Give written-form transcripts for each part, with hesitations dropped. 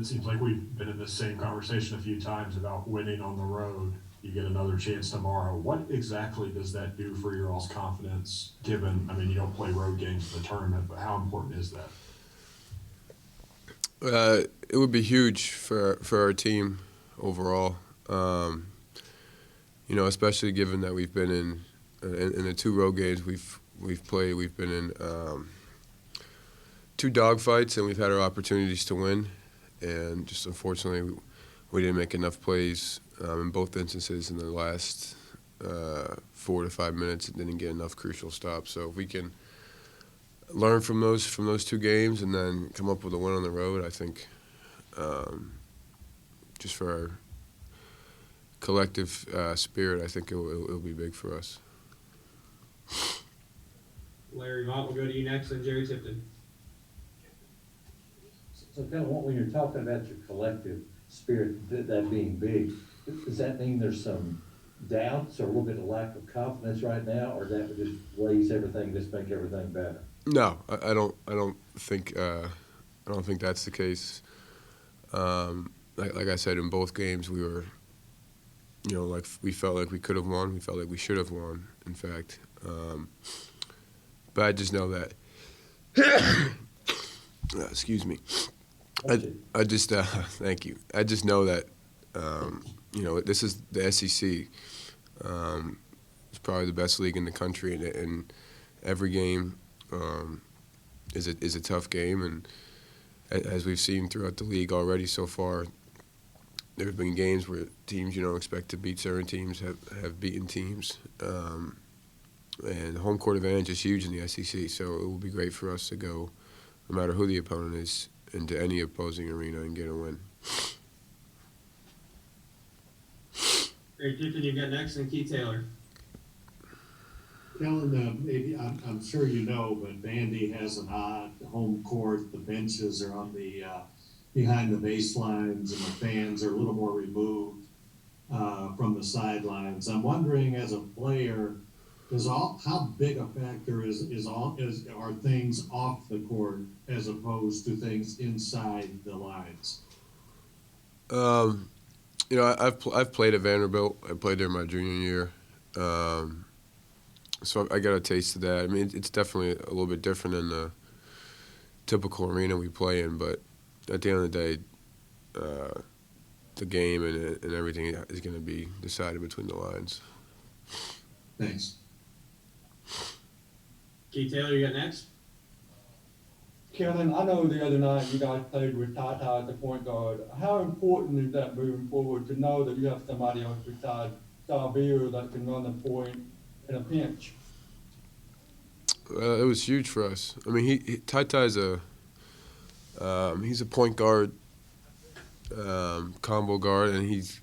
it seems like we've been in this same conversation a few times about winning on the road. You get another chance tomorrow. What exactly does that do for your all's confidence, given, I mean, you don't play road games in the tournament, but how important is that? It would be huge for our team overall. Especially given that we've been in the two road games we've played, we've been in two dogfights and we've had our opportunities to win, and just unfortunately we didn't make enough plays in both instances in the last 4 to 5 minutes and didn't get enough crucial stops. So if we can learn from those two games and then come up with a win on the road, I think just for our collective spirit, I think it'll be big for us. Larry Vaught will go to you next, and Jerry Tipton. So kind of when you're talking about your collective spirit, that being big, does that mean there's some doubts or a little bit of lack of confidence right now, or that would just raise everything, just make everything better? No, I don't think that's the case. Like I said, in both games we were, like we felt like we could have won. We felt like we should have won, in fact. But I just know that. Excuse me. I just thank you. I just know that this is the SEC. It's probably the best league in the country, and every game is a tough game. And as we've seen throughout the league already so far, there have been games where teams you don't expect to beat certain teams have beaten teams. And home court advantage is huge in the SEC, so it will be great for us to go, no matter who the opponent is, into any opposing arena and get a win. Jerry Tipton, you got next, and Keith Taylor. Kellan, maybe I'm sure you know, but Vandy has an odd home court. The benches are on the behind the baselines, and the fans are a little more removed from the sidelines. I'm wondering, as a player, how big a factor are things off the court as opposed to things inside the lines? I've played at Vanderbilt. I played there my junior year, so I got a taste of that. I mean, it's definitely a little bit different than the typical arena we play in, but at the end of the day, the game and everything is going to be decided between the lines. Thanks. Keith Taylor, you got next. Kellan, I know the other night you guys played with Tata at the point guard. How important is that moving forward to know that you have somebody else besides Xavier that can run the point in a pinch? It was huge for us. I mean, Tata's he's a point guard, combo guard, and he's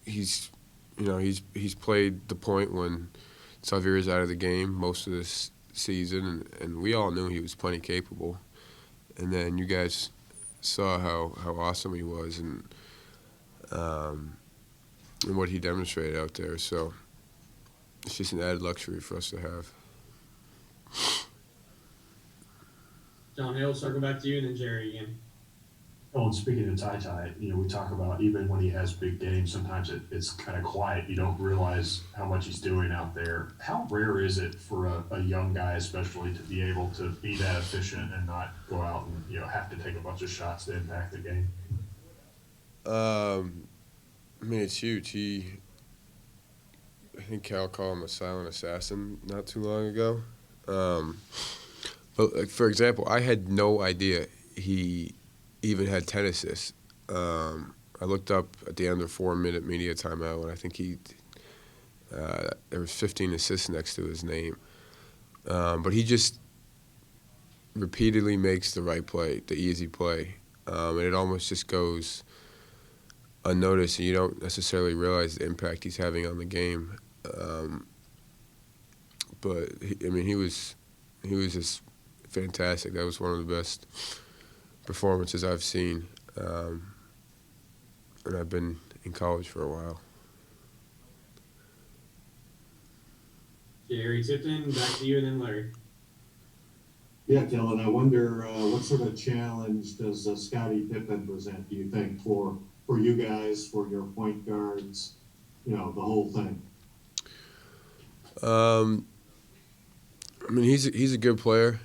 played the point when Xavier is out of the game most of this season, and we all knew he was plenty capable. And then you guys saw how awesome he was and what he demonstrated out there. So it's just an added luxury for us to have. John Hale, circle back to you, and then Jerry again. Oh, and speaking of Ty, we talk about even when he has big games, sometimes it's kind of quiet. You don't realize how much he's doing out there. How rare is it for a young guy, especially, to be able to be that efficient and not go out and have to take a bunch of shots to impact the game? I mean, it's huge. I think Cal called him a silent assassin not too long ago. But for example, I had no idea he even had 10 assists. I looked up at the end of 4-minute media timeout, and I think there was 15 assists next to his name. But he just repeatedly makes the right play, the easy play, and it almost just goes unnoticed, and you don't necessarily realize the impact he's having on the game. But he was just fantastic. That was one of the best performances I've seen, and I've been in college for a while. Jerry Tipton, back to you, and then Larry. Yeah, Kellan, I wonder what sort of challenge does Scottie Pippen present, do you think, for you guys, for your point guards, the whole thing? I mean, he's a good player.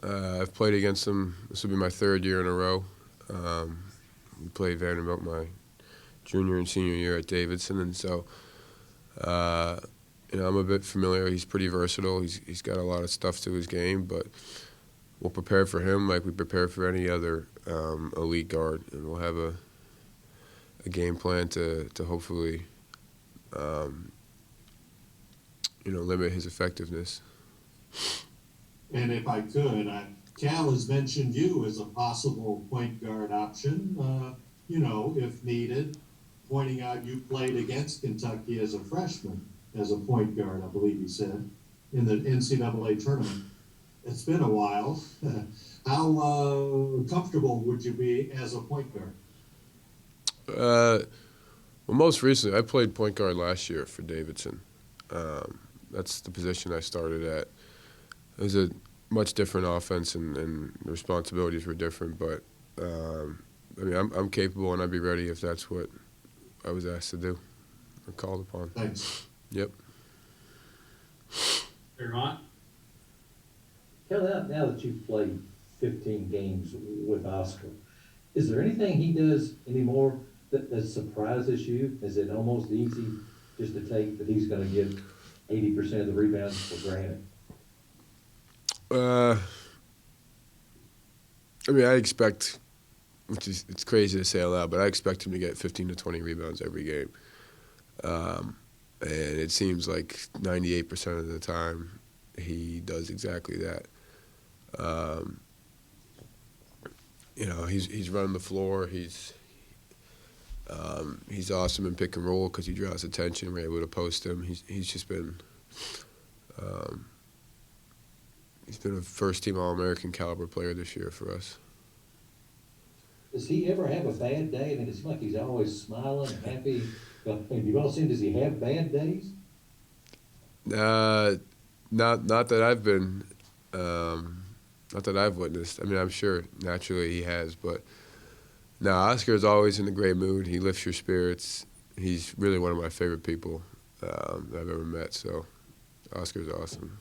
I've played against him. This will be my third year in a row. We played Vanderbilt my junior and senior year at Davidson, and so I'm a bit familiar. He's pretty versatile. He's got a lot of stuff to his game, but we'll prepare for him like we prepare for any other elite guard, and we'll have a game plan to hopefully limit his effectiveness. And if I could, Cal has mentioned you as a possible point guard option, if needed, pointing out you played against Kentucky as a freshman as a point guard, I believe he said, in the NCAA tournament. It's been a while. How comfortable would you be as a point guard? Well, most recently, I played point guard last year for Davidson. That's the position I started at. It was a much different offense, and the responsibilities were different. But I'm capable, and I'd be ready if that's what I was asked to do or called upon. Thanks. Yep. Vermont? Kellan, now that you've played 15 games with Oscar, is there anything he does anymore that surprises you? Is it almost easy just to take that he's going to get 80% of the rebounds for granted? I expect, it's crazy to say out loud, but I expect him to get 15 to 20 rebounds every game. And it seems like 98% of the time he does exactly that. He's running the floor. He's awesome in pick and roll because he draws attention. We're able to post him. He's just been he's been a first-team All-American caliber player this year for us. Does he ever have a bad day? I mean, it seems like he's always smiling and happy. But have you all seen, does he have bad days? Not that I've been, not that I've witnessed. I mean, I'm sure naturally he has, but no, Oscar is always in a great mood. He lifts your spirits. He's really one of my favorite people that I've ever met. So, Oscar's awesome.